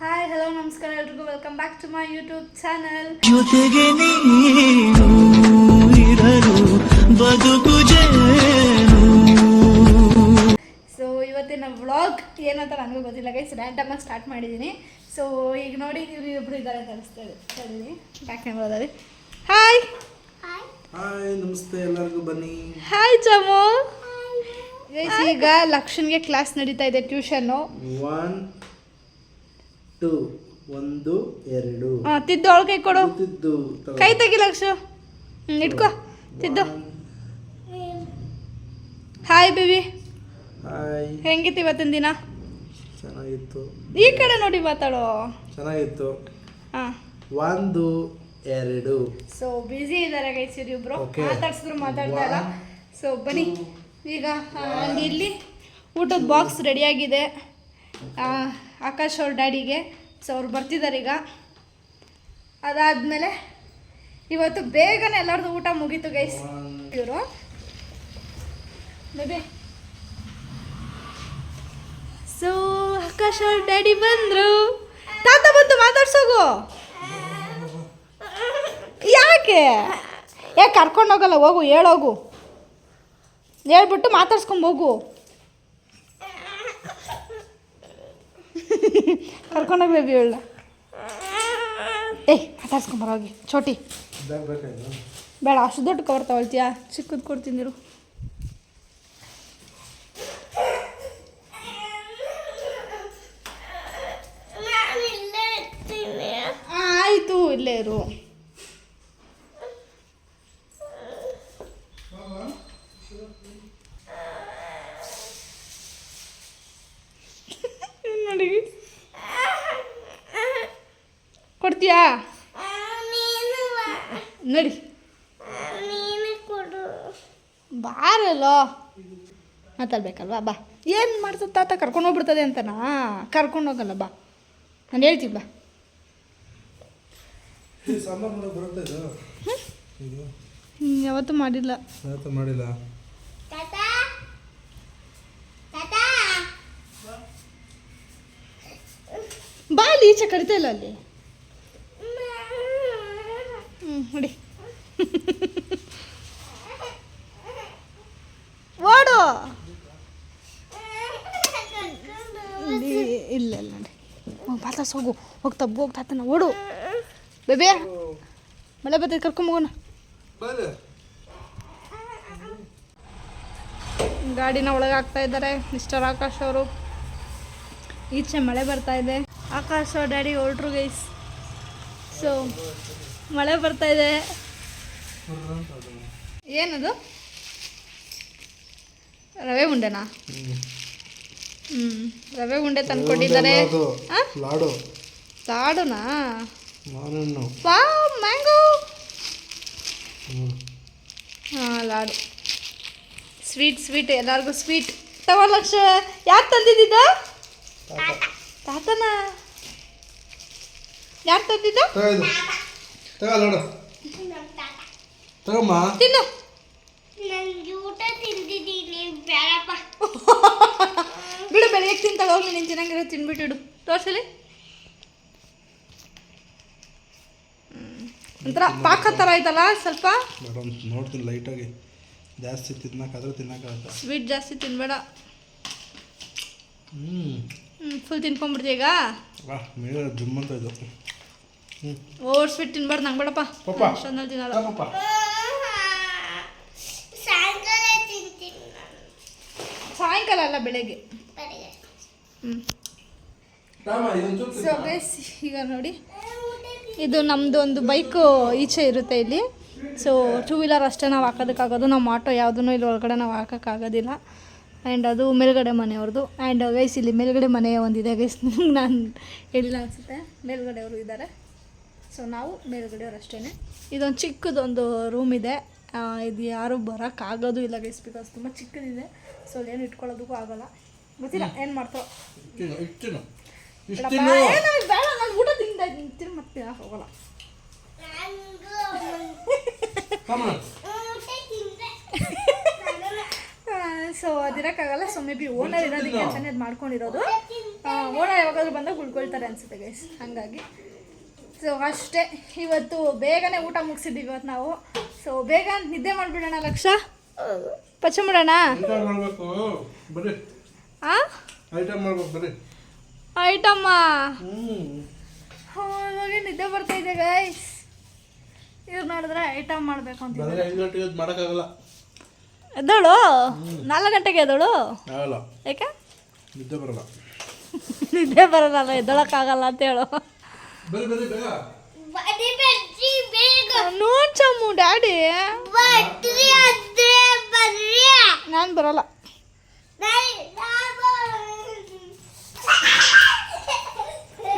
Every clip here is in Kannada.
ಹಾಯ್ ಹಲೋ ನಮಸ್ಕಾರ ಎಲ್ರಿಗೂ welcome back to my YouTube channel. ಜೊತೆಗೆ ನೀನು ಇರಲು ಬದುಕು ಜೇನು. ಸೊ ಇವತ್ತಿನ ವ್ಲಾಗ್ ಏನಂತ ನನಗೂ ಗೊತ್ತಿಲ್ಲ ಗೈಸ್, ರ್ಯಾಂಡಮಾಗಿ ಸ್ಟಾರ್ಟ್ ಮಾಡಿದ್ದೀನಿ. ಸೊ ಈಗ ನೋಡಿ ಇಬ್ಬರು ಇದ್ದಾರೆ ಕಲಿಸ್ತಾ ಇದ್ದೀನಿ ಬ್ಯಾಕ್ ಕ್ಯಾಮ್ರಾದಲ್ಲಿ. ಹಾಯ್ ಹಾಯ್ ನಮಸ್ತೆ ಎಲ್ಲರಿಗೂ ಬನ್ನಿ. ಹಾಯ್ ಜಮು. ಗೈಸ್ ಈಗ ಲಕ್ಷನ್ಗೆ ಕ್ಲಾಸ್ ನಡೀತಾ ಇದೆ, ಟ್ಯೂಷನ್ನು. 1 2 1 2 ತಿದ್ದು ಅವಳ ಕೈ ಕೊಡು, ತಿದ್ದು ಕೈ ತೆಗಿ ಲಕ್ಷು. ಇಟ್ಕೋ ತಿದ್ದು. Hi baby. ಹಾಯ್. ಹೆಂಗಿತ್ತು ಇವತ್ತಿನ ದಿನ? ಚೆನ್ನಾಗಿತ್ತು. ಈ ಕಡೆ ನೋಡಿ ಮಾತಾಡೋ. ಚೆನ್ನಾಗಿತ್ತು. ಹಾಂ 1 2. ಸೊ ಬ್ಯುಸಿ ಇದ್ದಾರೆ ಗೈಸ್ ಇವ್ರಿಬ್ರು, Okay. ಮಾತಾಡ್ಸಿದ್ರು ಮಾತಾಡ್ತಾ ಇಲ್ಲ. ಸೊ ಬನ್ನಿ ಈಗ ಇಲ್ಲಿ ಊಟದ ಬಾಕ್ಸ್ ರೆಡಿಯಾಗಿದೆ ಆಕಾಶ್ ಅವ್ರ ಡ್ಯಾಡಿಗೆ. ಸೊ ಅವ್ರು ಬರ್ತಿದ್ದಾರೆ ಈಗ. ಅದಾದಮೇಲೆ ಇವತ್ತು ಬೇಗನೆ ಎಲ್ಲರದು ಊಟ ಮುಗೀತು ಗೈಸ್. ಇವರು ಬೇಬಿ. ಸೊ ಆಕಾಶ್ ಅವ್ರ ಡ್ಯಾಡಿ ಬಂದರು. ತಾತ ಬಂತು, ಮಾತಾಡ್ಸೋಗು. ಯಾಕೆ ಕರ್ಕೊಂಡೋಗಲ್ಲ, ಹೋಗು, ಹೇಳೋಗು, ಹೇಳ್ಬಿಟ್ಟು ಮಾತಾಡ್ಸ್ಕೊಂಬೋಗು. ಕರ್ಕೊಂಡೋಗಿ ಬೇಬಿ ಹೇಳ. ಮಾತಾಡ್ಸ್ಕೊಂಬರೋಗಿ ಚೋಟಿ. ಬೇಡ, ಅಷ್ಟು ದೊಡ್ಡ ಕವರ್ ತಗೊಳ್ತೀಯಾ? ಚಿಕ್ಕದು ಕೊಡ್ತೀನಿ. ಆಯಿತು, ಇಲ್ಲೇ ಇರು. ನೋಡಿ ಕೊಡ್ತೀಯಾ? ನಡಿ ಬಾರಲ್ಲೋ, ಮಾತಾಡ್ಬೇಕಲ್ವಾ? ಬಾ. ಏನು ಮಾಡ್ತದ ತಾತ? ಕರ್ಕೊಂಡೋಗ್ಬಿಡ್ತದೆ ಅಂತನಾ? ಕರ್ಕೊಂಡೋಗಲ್ಲ, ಬಾ, ನಾನು ಹೇಳ್ತೀನಿ, ಬಾ. ಯಾವತ್ತೂ ಮಾಡಿಲ್ಲ. ಬಾ, ಅಲ್ಲಿ ಈಚೆ ಕರಿತಾ ಇಲ್ಲ ಅಲ್ಲಿ. ನೋಡಿ ಓಡು. ಇಲ್ಲ ಇಲ್ಲ ನೋಡಿ, ಹೋಗಿ ಮಾತಾಡ್ಸ, ಹೋಗು, ಹೋಗಿ ತಬ್ಬು, ಹೋಗಿ ತಾತನ, ಓಡು ಬೇಬೆ. ಮಳೆ ಬರ್ತೈತೆ, ಕರ್ಕೊಂಬೋಗೋಣ. ಗಾಡಿನ ಒಳಗೆ ಹಾಕ್ತಾ ಇದ್ದಾರೆ ಮಿಸ್ಟರ್ ಆಕಾಶ್ ಅವರು. ಈಚೆ ಮಳೆ ಬರ್ತಾ ಇದೆ. ಆಕಾಶ್ ಅವ್ರ ಡ್ಯಾಡಿ ಹೊರಟ್ರು ಗೈಸ್. ಸೊ ಮಳೆ ಬರ್ತಾ ಇದೆ. ಏನದು? ರವೆ ಉಂಡೆನಾ? ರವೆ ಉಂಡೆ ತಂದ್ಕೊಂಡಿದ್ದಾರೆ. ಲಾಡುನಾ? ಮ್ಯಾಂಗೋ. ಹಾಂ, ಲಾಡು. ಸ್ವೀಟ್ ಎಲ್ಲರಿಗೂ ಸ್ವೀಟ್. ತಗೊಳ್ಳಕ್ಷ. ಯಾರು ತಂದಿದ್ದ? ತಾತನ. ಯಾರು ತಂದಿದ್ದ? ತಿನ್ನು. ಬಿಡು, ಬೆಳಗ್ಗೆ ತಿಂತಾಗ ಹೋಗ್ಲಿ, ನೀನು ಚೆನ್ನಾಗಿರೋ ತಿನ್ಬಿಟ್ಟಿಡು. ತೋರ್ಸಲಿ. ಒಂಥರ ಪಾಕ ಥರ ಆಯ್ತಲ್ಲ ಸ್ವಲ್ಪ. ನೋಡ್ತೀನಿ ಲೈಟಾಗಿ, ಜಾಸ್ತಿ ತಿನ್ನಕ್ಕಾಗಲ್ಲ. ಸ್ವೀಟ್ ಜಾಸ್ತಿ ತಿನ್ಬೇಡ. ಫುಲ್ ತಿನ್ಕೊಂಡ್ಬಿಡ್ತೀಯ ಈಗ? ಜುಮ್ ಅಂತ ಇದು. ಓವರ್ ಸ್ವೀಟ್ ತಿನ್ಬಾರ್ದು, ನಂಗೆ ಬೇಡಪ್ಪ. ಅಷ್ಟೊಂದಲ್ಲಿ ತಿನ್ನಲ್ಲ. ಸಾಯಂಕಾಲ ಅಲ್ಲ, ಬೆಳಗ್ಗೆ. ಸೊ ಗೈಸ್ ಈಗ ನೋಡಿ, ಇದು ನಮ್ಮದು ಒಂದು ಬೈಕು ಈಚೆ ಇರುತ್ತೆ ಇಲ್ಲಿ. ಸೊ 2 ವೀಲರ್ ಅಷ್ಟೇ ನಾವು ಹಾಕೋದಕ್ಕಾಗೋದು. ನಮ್ಮ ಆಟೋ ಯಾವುದೂ ಇಲ್ಲಿ ಒಳಗಡೆ ನಾವು ಹಾಕೋಕ್ಕಾಗೋದಿಲ್ಲ. ಆ್ಯಂಡ್ ಅದು ಮೇಲ್ಗಡೆ ಮನೆಯವ್ರದ್ದು. ಆ್ಯಂಡ್ ಗೈಸ್ ಇಲ್ಲಿ ಮೇಲ್ಗಡೆ ಮನೆ ಒಂದಿದೆ ಗೈಸ್, ನಾನು ಹೇಳಿಲ್ಲ ಅನಿಸುತ್ತೆ. ಮೇಲ್ಗಡೆ ಅವರು ಇದ್ದಾರೆ. ಸೊ ನಾವು ಮೇಲ್ಗಡೆಯವ್ರು ಅಷ್ಟೇ. ಇದೊಂದು ಚಿಕ್ಕದೊಂದು ರೂಮ್ ಇದೆ. ಇದು ಯಾರೂ ಬರೋಕ್ಕಾಗೋದು ಇಲ್ಲ ಗೈಸ್, ಬಿಕಾಸ್ ತುಂಬ ಚಿಕ್ಕದಿದೆ. ಸೊ ಏನು ಇಟ್ಕೊಳ್ಳೋದಕ್ಕೂ ಆಗೋಲ್ಲ. ಗೊತ್ತಿಲ್ಲ ಏನು ಮಾಡ್ತಾರೋ. ಬೇಡ, ನಾನು ಊಟ ತಿಂದ ತಿಂತೀನಿ, ಮತ್ತೆ ಹೋಗಲ್ಲ. ಸೊ ಅದಿರೋಕ್ಕಾಗಲ್ಲ. ಸೊ ಮೇ ಬಿ ಓನರ್ ಇರೋದಕ್ಕೆ ಅಂತಲೇ ಅದು ಮಾಡ್ಕೊಂಡಿರೋದು. ಓನರ್ ಯಾವಾಗಾದ್ರೂ ಬಂದಾಗ ಉಳ್ಕೊಳ್ತಾರೆ ಅನಿಸುತ್ತೆ ಗೈಸ್, ಹಾಗಾಗಿ. ಸೊ ಅಷ್ಟೇ, ಇವತ್ತು ಬೇಗನೆ ಊಟ ಮುಗಿಸಿದ್ದೀವಿ ಇವತ್ತು ನಾವು. ಸೊ ಬೇಗ ನಿದ್ದೆ ಮಾಡಿಬಿಡೋಣ ಲಕ್ಷ, ಪಚ್ಚ ಮಾಡೋಣ. ಬರ್ರಿ ಐಟಮ್ ಮಾಡ್ಬೇಕು ಬರ್ರಿ. ಐಟಮ್ಮ ಇವಾಗ ನಿದ್ದೆ ಬರ್ತಾ ಇದೆ ಗೈಸ್. ಇವ್ರು ನೋಡಿದ್ರೆ ಐಟಮ್ ಮಾಡಬೇಕು ಅಂತ. 5 ಗಂಟೆಗೆ ಮಾಡೋಕ್ಕಾಗಲ್ಲ. ಎದ್ದೋಳು 4 ಗಂಟೆಗೆ ಎದ್ದೋಳು. ಆಗಲ್ಲ, ಯಾಕೆ? ನಿದ್ದೆ ಬರಲ್ಲ. ನಿದ್ದೆ ಬರಲ್ಲ, ಎದ್ದೋಳಕ್ಕಾಗಲ್ಲ ಅಂತ ಹೇಳು. ಬರ್ರಿ ಬರ್ರಿ ಬೇಗ. ನೋಡ್ ಚಮ್ಮು ಡ್ಯಾಡಿ, ನಾನು ಬರಲ್ಲ.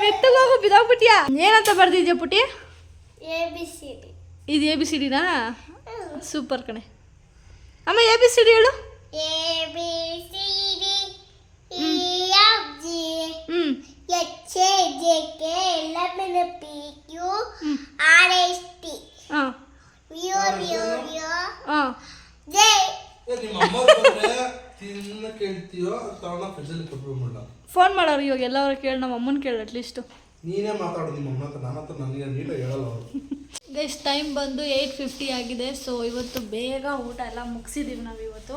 ಮೆತ್ತಗೋಗು ಬಿದ್ದೋಗ್ಬಿಟ್ಯಾ. ಏನಂತ ಬರ್ದಿದ್ಯಾ ಪುಟಿ? ABCD. ಇದು ABCDನಾ? ಸೂಪರ್ ಕಣೆ. ಅಮ್ಮ ABCD ಹೇಳು. ABCD EFG HJK LMNOP RST ಹಾಂ ಹಾಂ. J. ನಿಮ್ಮ ಅಮ್ಮ ಬಂದ್ರೆ ತಿನ್ನ ಕೇಳ್ತೀಯೋ ತಗೊಂಡ ಫ್ರಿಜ್ಜಲ್ಲಿ ಕೊಟ್ಬಿಡ್ಬಿಡ. ಫೋನ್ ಮಾಡೋರು ಇವಾಗ ಎಲ್ಲರೂ ಕೇಳಿ, ನಮ್ಮ ಅಮ್ಮನ ಕೇಳಿ ಅಟ್ಲೀಸ್ಟು. ನೀನೇ ಮಾತಾಡು ನಿಮ್ಮ ಅಮ್ಮನ ಹತ್ರ, ನನ್ನ ಹತ್ರ ನನಗೆ ನೀಟಾಗಿ ಹೇಳಲ್ಲ ಅವರು. ಗೈಸ್ ಟೈಮ್ ಬಂದು 8:50 ಆಗಿದೆ. ಸೊ ಇವತ್ತು ಬೇಗ ಊಟ ಎಲ್ಲ ಮುಗಿಸಿದ್ದೀವಿ ನಾವು ಇವತ್ತು.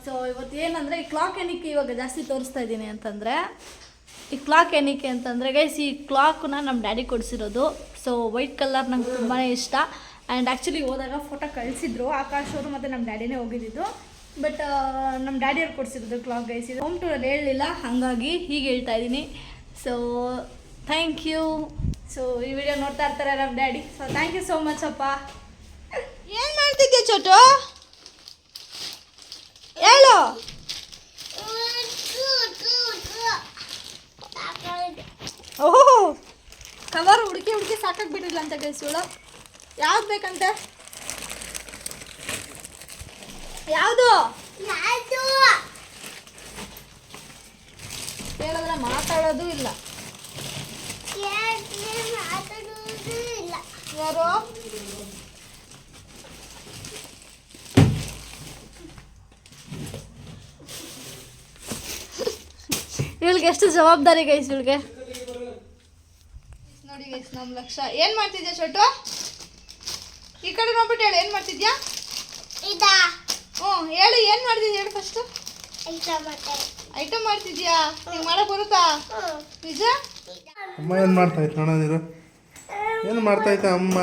ಸೊ ಇವತ್ತು ಏನಂದರೆ, ಈ ಕ್ಲಾಕ್ ಏನಕ್ಕೆ ಇವಾಗ ಜಾಸ್ತಿ ತೋರಿಸ್ತಾ ಇದ್ದೀನಿ ಅಂತಂದರೆ, ಈ ಕ್ಲಾಕ್ ಏನಕ್ಕೆ ಅಂತಂದರೆ ಗೈಸ್, ಈ ಕ್ಲಾಕ್ನ ನಮ್ಮ ಡ್ಯಾಡಿ ಕೊಡಿಸಿರೋದು. ಸೊ ವೈಟ್ ಕಲರ್ ನಂಗೆ ತುಂಬಾ ಇಷ್ಟ. ಆ್ಯಂಡ್ ಆ್ಯಕ್ಚುಲಿ ಹೋದಾಗ ಫೋಟೋ ಕಳಿಸಿದ್ರು ಆಕಾಶ್ ಅವರು, ಮತ್ತು ನಮ್ಮ ಡ್ಯಾಡಿನೇ ಹೋಗಿದ್ದಿದ್ದು. ಬಟ್ ನಮ್ಮ ಡ್ಯಾಡಿಯವ್ರು ಕೊಡಿಸಿರೋದು ಕ್ಲಾಕ್ ಗೈಸ್. ಇದು ಹೋಮ್ ಟೂರಲ್ಲಿ ಹೇಳಲಿಲ್ಲ, ಹಾಗಾಗಿ ಹೀಗೆ ಹೇಳ್ತಾ ಇದ್ದೀನಿ. So thank you. ಸೊ ಈ ವಿಡಿಯೋ ನೋಡ್ತಾ ಇರ್ತಾರೆ ನಮ್ಮ daddy. So thank you so much ಅಪ್ಪ. ಏನು ಮಾಡ್ತಿದ್ದೆ ಚೋಟು? ಹೇಳು. ಓಹೋ, ಕವರ್ ಹುಡುಕಿ ಹುಡುಕಿ ಸಾಕಾಗ್ಬಿಟ್ಟಿಲ್ಲ ಅಂತ ಗೈಸ್. ಇವಳು ಯಾವ್ದು ಬೇಕಂತೆ? ಯಾವುದು ಹೇಳಿದ್ರೆ ಮಾತಾಡೋದು ಇಲ್ಲ. ಯಾರು? ಇವಳಿಗೆ ಎಷ್ಟು ಜವಾಬ್ದಾರಿ ಗೈಸ್ ಇವಳಿಗೆ. ನೋಡಿ ಗೈಸ್, ನಮ್ಮ ಲಕ್ಷ ಏನು ಮಾಡ್ತಿದ್ಯಾ ಚೋಟು? ಈ ಕಡೆ ನೋಡ್ಬಿಟ್ಟು ಹೇಳು, ಏನು ಮಾಡ್ತಿದ್ಯಾ? ಹ್ಞೂ ಹೇಳು, ಏನು ಮಾಡ್ತಿದ್ಯಾ ಹೇಳು ಫಸ್ಟು. ಐಟಮ್ ಮಾಡ್ತಿದ್ಯಾ? ನಿಂಗೆ ಮಾಡಕ್ಕೆ ಬರುತ್ತಾ? ನಿಜ? ಅಮ್ಮ ಏನು ಮಾಡ್ತಾ ಇತ್ತು ನೋಡೋದಿರು? ಏನು ಮಾಡ್ತಾ ಇತ್ತ ಅಮ್ಮ?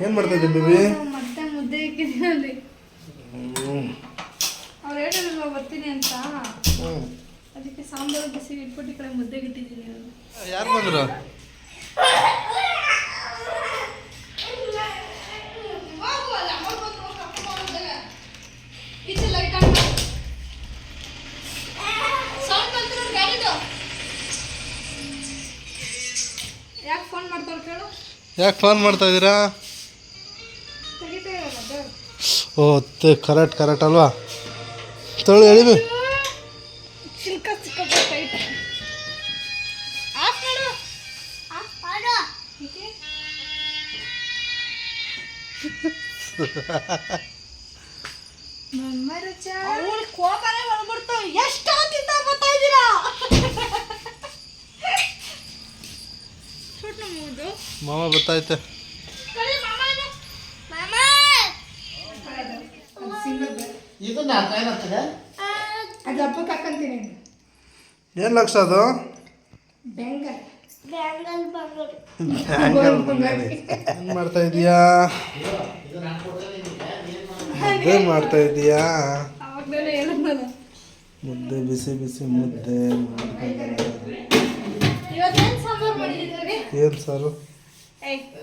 ಏನು ಮಾಡ್ತಾ ಇದ್ದೆ ಬೇಬಿ? ಮತ್ತೆ ಮುದ್ದೆ ಇಕ್ಕಿದ್ದೀನಿ. ಅವ್ರು ಹೇಳಿದ್ರು ಬರ್ತೀನಿ ಅಂತ, ಅದಕ್ಕೆ ಸಾಂಬಾರು ಬಿಸಿ ಇಟ್ಬಿಟ್ಟು ಈ ಕಡೆ ಮುದ್ದೆಗೆ ಇಟ್ಟಿದ್ದೀನಿ. ಯಾರು ಬಂದರು? ಯಾಕೆ ಫೋನ್ ಮಾಡ್ತಾರೆ ಕೇಳು? ಯಾಕೆ ಫೋನ್ ಮಾಡ್ತಾ ಇದ್ದೀರಾ? ಓ ಕರೆಕ್ಟ್ ಅಲ್ವಾ? ತೊಳಿ ಎಳಿಬಿ. ಚಿಲ್ಕ ಸಿಕ್ಕಾಯ್ತು. ಆಫ್ ಮಾಡು. ಆಫ್ ಮಾಡು. ಅವ್ರ ಕೋಪನೇ ಬಂದ್ಬಿಡ್ತು. ಎಷ್ಟೊತ್ತಿಂದ ಬರ್ತಾ ಇದ್ದೀರಾ? ಮಾಮ ಗೊತ್ತಾಯ್ತೆ. ಏನು ಲಕ್ಷ ಅದು? ಏನು ಮಾಡ್ತಾ ಇದೀಯಾ? ಮುದ್ದೆ ಮಾಡ್ತಾ ಇದೀಯಾ? ಮುದ್ದೆ ಬಿಸಿ ಬಿಸಿ ಮುದ್ದೆ. ಏನು ಸಾರು?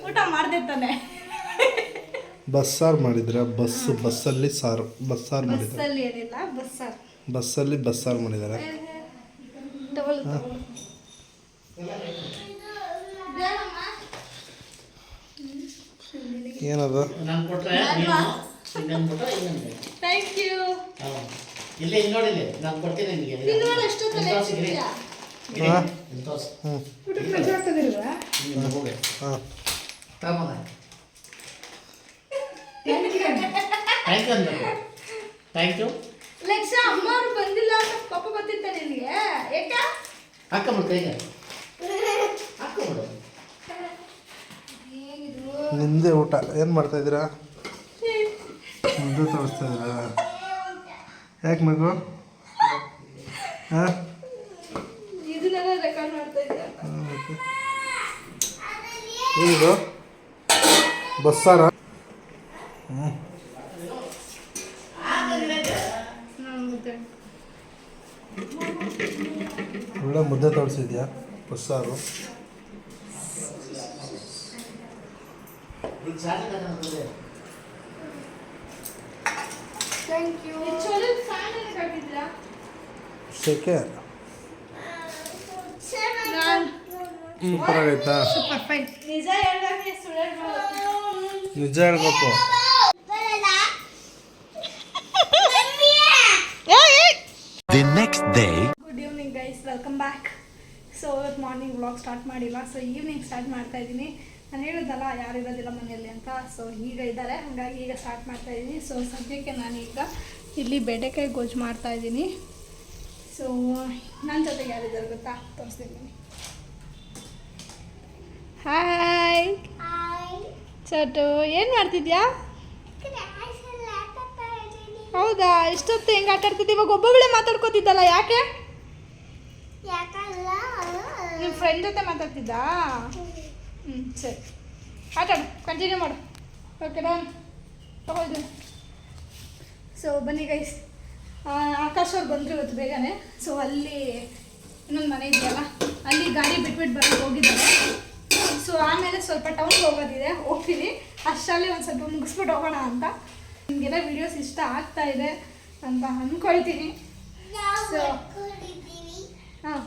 ಊಟ ಮಾಡ್ದೆ ತಾನೆ. ಬಸ್ಸಾರು ಮಾಡಿದ್ರ? ಬಸ್ಸಲ್ಲಿ ಸಾರು, ಬಸ್ಸಾರು ಮಾಡಿದ್ರ? ಬಸ್ಸಲ್ಲಿ ಏನಿಲ್ಲ, ಬಸ್ಸಾರು. ಬಸ್ಸಲ್ಲಿ ಬಸ್ಸಾರು ಮಾಡಿದಾರೆ. ಏನದು? Thank you. ಇಲ್ಲೇ ನೋಡಿಲ್ಲ, ನಾನು ಕೊಡ್ತೀನಿ ನಿನಗೆ. ಹಾಂ ಥ್ಯಾಂಕ್ ಯು. ಲಕ್ಷ ಅಮ್ಮ ಅವ್ರು ಬಂದಿಲ್ಲ ಅಂತ ಕೋಪ ಬರ್ತಿತ್ತ ನಿನಗೆ? ಯಾಕೆ? ಹಾಕೊಂಬಿಡು ಕೈಗೆ, ಹಾಕೊಂಬಿಡು. ನಿಮ್ಮದೇ ಊಟ ಏನು ಮಾಡ್ತಾಯಿದ್ದೀರಾ? ಮುದ್ದೆ ತೋರಿಸ್ತಾ ಇದ್ದೀರಾ? ಯಾಕೆ ಮಗು? ಹಾಂ ಇದನ್ನೆಲ್ಲ ರೆಕಾರ್ಡ್ ಮಾಡ್ತಾ ಇದ್ದೀರಾ? ಏನಿದು ಬಸ್ಸಾರ? ಒಳ್ಳೆ ಮುದ್ದೆ ತೋರಿಸಿದ್ಯಾ ಬಸ್ಸಾರು. ಈಗ ಸಾಕು ಅಂತಂದ್ರೆ ಥ್ಯಾಂಕ್ ಯು. ಚಲೋ ಫ್ಯಾನ್ ಏನಕ್ಕೆ ಹಾಕಿದ್ದೀರಾ? ಶೇಕೆ ನಾನು ಸೂಪರ್ ಆಗೈತಾ? Super fine. ನಿಜ ಹೇಳ್ಬೇಕು ಸುಳ್ಳು ಹೇಳ್ಬಾರ್ದು. ನಿಜ ಹೇಳ್ಬೇಕು. The next day. Good evening guys, welcome back. So ಇವತ್ತು ಮಾರ್ನಿಂಗ್ ವ್ಲಾಗ್ ಸ್ಟಾರ್ಟ್ ಮಾಡಿಲ್ಲ, ಸೊ ಈವ್ನಿಂಗ್ ಸ್ಟಾರ್ಟ್ ಮಾಡ್ತಾ ಇದ್ದೀನಿ. ನಾನು ಹೇಳಿದ್ದಲ್ಲ ಯಾರು ಇರೋದಿಲ್ಲ ಮನೆಯಲ್ಲಿ ಅಂತ, ಸೊ ಈಗ ಇದ್ದಾರೆ, ಹಾಗಾಗಿ ಈಗ ಸ್ಟಾರ್ಟ್ ಮಾಡ್ತಾ ಇದ್ದೀನಿ. ಸೊ ಸದ್ಯಕ್ಕೆ ನಾನೀಗ ಇಲ್ಲಿ ಬೆಂಡೆಕಾಯಿ ಗೊಜ್ಜು ಮಾಡ್ತಾ ಇದ್ದೀನಿ. ಸೊ ನನ್ನ ಜೊತೆಗೆ ಯಾರಿದ್ದಾರೆ ಗೊತ್ತಾ, ತೋರಿಸ್ತೀನಿ. ಹಾಯ್ ಚಟು, ಏನು ಮಾಡ್ತಿದ್ಯಾ? ಹೌದಾ, ಇಷ್ಟೊತ್ತು ಹೆಂಗೆ ಆಟ ಆಡ್ತಿದ್ದೆ? ಇವಾಗ ಒಬ್ಬೊಬ್ಬಳೆ ಮಾತಾಡ್ಕೋತಿದ್ದಲ್ಲ, ಯಾಕೆ? ಯಾಕಲ್ಲ ನಿಮ್ಮ ಫ್ರೆಂಡ್ ಜೊತೆ ಮಾತಾಡ್ತಿದ್ದಾ? ಸರಿ, ಆಟಾಡು, ಕಂಟಿನ್ಯೂ ಮಾಡು. ಓಕೆ ಡನ್, ತಗೊಳ್ತೀನಿ. ಸೊ ಬನ್ನಿ ಗೈಸ್, ಆಕಾಶ್ ಅವ್ರು ಬಂದರು ಇವತ್ತು ಬೇಗನೆ. ಸೊ ಅಲ್ಲಿ ಇನ್ನೊಂದು ಮನೆ ಇದೆಯಲ್ಲ, ಅಲ್ಲಿ ಗಾಡಿ ಬಿಟ್ಬಿಟ್ಟು ಬರೋಕ್ಕೆ ಹೋಗಿದ್ದಾರೆ. ಸೊ ಆಮೇಲೆ ಸ್ವಲ್ಪ ಟೌನ್ಗೆ ಹೋಗೋದಿದೆ, ಹೋಗ್ತೀವಿ. ಅಷ್ಟರಲ್ಲಿ ಒಂದು ಸ್ವಲ್ಪ ಮುಗಿಸ್ಬಿಟ್ಟು ಹೋಗೋಣ ಅಂತ. ನಿಮಗೆಲ್ಲ ವೀಡಿಯೋಸ್ ಇಷ್ಟ ಆಗ್ತಾ ಇದೆ ಅಂತ ಅಂದ್ಕೊಳ್ತೀನಿ. ಸೊ ಹಾಂ,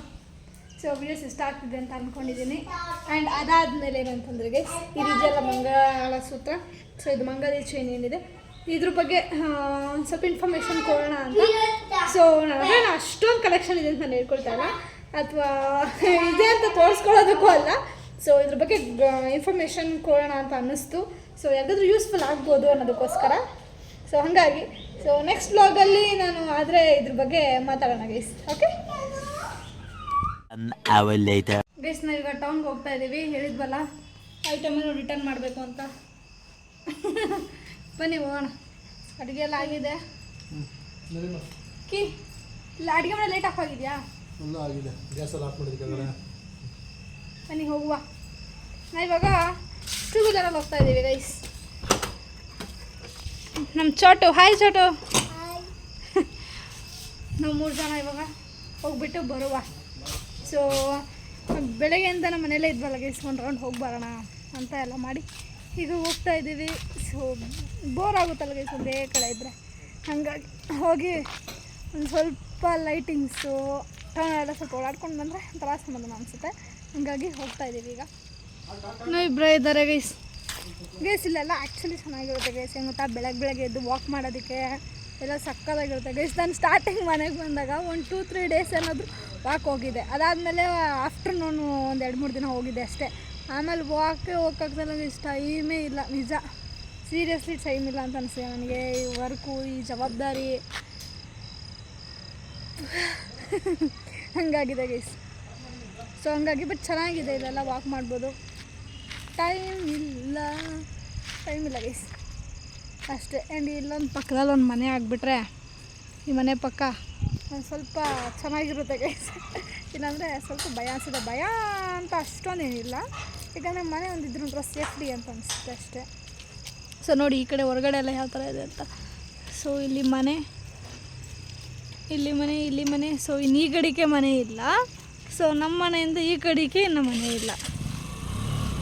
ಸೊ ವೀಡಿಯೋಸ್ ಇಷ್ಟ ಆಗ್ತಿದೆ ಅಂತ ಅಂದ್ಕೊಂಡಿದ್ದೀನಿ. ಆ್ಯಂಡ್ ಅದಾದಮೇಲೆ ಏನಂತಂದ್ರೆ ಗೈಸ್, ಇದೆಯಲ್ಲ ಮಂಗಳಸೂತ್ರ. ಸೊ ಇದು ಮಂಗಲಿ ಚೈನ್ ಏನಿದೆ, ಇದ್ರ ಬಗ್ಗೆ ಸ್ವಲ್ಪ ಇನ್ಫಾರ್ಮೇಷನ್ ಕೊಡೋಣ ಅಂತ. ಸೊ ನನಗೆ ಅಷ್ಟೊಂದು ಕಲೆಕ್ಷನ್ ಇದೆ ಅಂತ ನಾನು ಹೇಳ್ಕೊಳ್ತಾ ಇಲ್ಲ, ಅಥವಾ ಇದೆ ಅಂತ ತೋರಿಸ್ಕೊಳ್ಳೋದಕ್ಕೂ ಅಲ್ಲ. ಸೊ ಇದ್ರ ಬಗ್ಗೆ ಇನ್ಫಾರ್ಮೇಷನ್ ಕೊಡೋಣ ಅಂತ ಅನ್ನಿಸ್ತು. ಸೊ ಯಾವ್ದಾದ್ರು ಯೂಸ್ಫುಲ್ ಆಗ್ಬೋದು ಅನ್ನೋದಕ್ಕೋಸ್ಕರ. ಸೊ ಹಾಗಾಗಿ ಸೊ ನೆಕ್ಸ್ಟ್ ವ್ಲಾಗಲ್ಲಿ ನಾನು ಆದರೆ ಇದ್ರ ಬಗ್ಗೆ ಮಾತಾಡೋಣ guys. Okay An hour later. Guys, ನಾವು ಈಗ ಟೌನ್ಗೆ ಹೋಗ್ತಾ ಇದ್ದೀವಿ. ಹೇಳಿದ್ವಲ್ಲ ಐಟಮನ್ನು ರಿಟರ್ನ್ ಮಾಡಬೇಕು ಅಂತ. ಬನ್ನಿ ಹೋಗೋಣ. ಅಡುಗೆ ಎಲ್ಲ ಆಗಿದೆ. ಕಿ ಇಲ್ಲ, ಅಡುಗೆ ಮಾಡಿ ಲೇಟ್ ಆಫ್ ಆಗಿದೆಯಾ? ಎಲ್ಲ ಆಗಿದೆ, ಗ್ಯಾಸಲ್ಲಿ ಆಫ್ ಮಾಡಿದ ಕೆಳಗಡೆ. ಬನ್ನಿ ಹೋಗುವ. ನಾವು ಇವಾಗ ಟೂ ವೀಲರಲ್ಲಿ ಹೋಗ್ತಾ ಇದ್ದೀವಿ ಗೈಸ್. ನಮ್ಮ ಚೋಟು, ಹಾಯ್ ಚೋಟು. ನಾವು 3 ಜನ ಇವಾಗ ಹೋಗ್ಬಿಟ್ಟು ಬರುವ. ಸೊ ಬೆಳಗ್ಗೆಯಿಂದ ನಮ್ಮ ಮನೇಲೇ ಇದ್ವಲ್ಲ ಗೈಸ್, ಒಂದು ರೌಂಡ್ ಹೋಗಿ ಬರೋಣ ಅಂತ ಎಲ್ಲ ಮಾಡಿ ಈಗ ಹೋಗ್ತಾ ಇದ್ದೀವಿ. ಸೊ ಬೋರ್ ಆಗುತ್ತಲ್ಲ ಗೈಸ್ ಒಂದೇ ಕಡೆ ಇದ್ದರೆ, ಹಾಗಾಗಿ ಹೋಗಿ ಒಂದು ಸ್ವಲ್ಪ ಲೈಟಿಂಗ್ಸು ಟೌನೆಲ್ಲ ಸ್ವಲ್ಪ ಓಡಾಡ್ಕೊಂಡು ಬಂದರೆ ಒಂಥರ ಸಮಾಧಾನ ಅನಿಸುತ್ತೆ. ಹಾಗಾಗಿ ಹೋಗ್ತಾ ಇದ್ದೀವಿ ಈಗ. ನಾವು ಇಬ್ಬರೇ ಇದ್ದಾರೆ ಗೈಸ್. ಇಲ್ಲೆಲ್ಲ ಆ್ಯಕ್ಚುಲಿ ಚೆನ್ನಾಗಿರುತ್ತೆ ಗೈಸ್. ಹೆಂಗೆ ಗೊತ್ತಾ, ಬೆಳಗ್ಗೆ ಎದ್ದು ವಾಕ್ ಮಾಡೋದಕ್ಕೆ ಎಲ್ಲ ಸಕ್ಕತ್ತಾಗಿರುತ್ತೆ ಗೈಸ್. ನಾನು ಸ್ಟಾರ್ಟಿಂಗ್ ಮನೆಗೆ ಬಂದಾಗ ಒಂದು 2-3 ಡೇಸ್ ಏನಾದರೂ ವಾಕ್ ಹೋಗಿದ್ದೆ. ಅದಾದಮೇಲೆ ಆಫ್ಟರ್ನೂನು ಒಂದು 2-3 ದಿನ ಹೋಗಿದ್ದೆ ಅಷ್ಟೇ. ಆಮೇಲೆ ವಾಕೆ ಹೋಗೋಕ್ಕಾಗ್ದಲ್ಲ ಗೈಸ್, ಟೈಮೇ ಇಲ್ಲ. ನಿಜ, ಸೀರಿಯಸ್ಲಿ ಟೈಮ್ ಇಲ್ಲ ಅಂತ ಅನಿಸ್ತಿದೆ ನನಗೆ. ಈ ವರ್ಕು, ಈ ಜವಾಬ್ದಾರಿ ಹಾಗಾಗಿದೆ ಗೈಸ್. ಸೊ ಹಂಗಾಗಿ ಬಟ್ ಚೆನ್ನಾಗಿದೆ, ಇಲ್ಲೆಲ್ಲ ವಾಕ್ ಮಾಡ್ಬೋದು. ಟೈಮ್ ಇಲ್ಲ ಗೈಸ್ ಅಷ್ಟೇ. ಆ್ಯಂಡ್ ಇಲ್ಲೊಂದು ಪಕ್ಕದಲ್ಲಿ ಒಂದು ಮನೆ ಆಗಿಬಿಟ್ರೆ, ಈ ಮನೆ ಪಕ್ಕ ಒಂದು ಸ್ವಲ್ಪ ಚೆನ್ನಾಗಿರುತ್ತೆ ಗೈಸ್. ಇಲ್ಲಾಂದರೆ ಸ್ವಲ್ಪ ಭಯ ಅನಿಸುತ್ತೆ. ಭಯ ಅಂತ ಅಷ್ಟೊಂದೇನಿಲ್ಲ, ಯಾಕಂದರೆ ಮನೆ ಒಂದಿದ್ರು ಒಂಥರ ಸೇಫ್ಟಿ ಅಂತ ಅನಿಸುತ್ತೆ ಅಷ್ಟೇ. ಸೊ ನೋಡಿ ಈ ಕಡೆ ಹೊರಗಡೆ ಎಲ್ಲ ಯಾವ ಥರ ಇದೆ ಅಂತ. ಸೊ ಇಲ್ಲಿ ಮನೆ, ಇಲ್ಲಿ ಮನೆ, ಇಲ್ಲಿ ಮನೆ. ಸೊ ಇನ್ನು ಈ ಕಡೆಗೆ ಮನೆ ಇಲ್ಲ. ಸೊ ನಮ್ಮ ಮನೆಯಿಂದ ಈ ಕಡೆಗೆ ಇನ್ನು ಮನೆ ಇಲ್ಲ.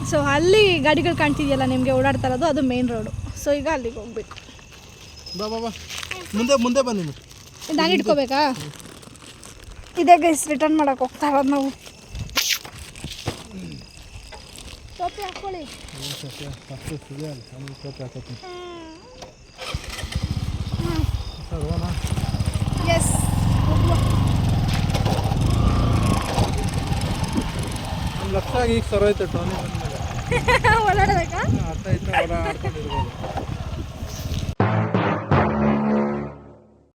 ಸೊ ಅಲ್ಲಿ ಗಾಡಿಗಳು ಕಾಣ್ತಿದೆಯಲ್ಲ ನಿಮಗೆ ಓಡಾಡ್ತಾ ಇರೋದು, ಅದು ಮೇನ್ ರೋಡು. ಸೊ ಈಗ ಅಲ್ಲಿಗೆ ಹೋಗ್ಬೇಕು. ಬಾ ಬಾ ಬಾ, ಮುಂದೆ ಮುಂದೆ ಬನ್ನಿ. ನಾನು ಇಟ್ಕೋಬೇಕಾ? ಇದೇ ಗೈಸ್ ರಿಟರ್ನ್ ಮಾಡೋಕೆ ಹೋಗ್ತಾ ಇರೋದು ನಾವು. ಟೋಪಿ ಹಾಕ್ಕೊಳ್ಳಿ. ಎಸ್, ಲಕ್ಷ ಈಗ ಸರೋಯ್ತು ಟೋನಿ ಬಂದ್ಮೇಲೆ. ಓಡಾಡಬೇಕಾ? ಅರ್ಥ ಆಯ್ತು, ಆಡ್ಕೊಂಡಿರ್ಬೋದು.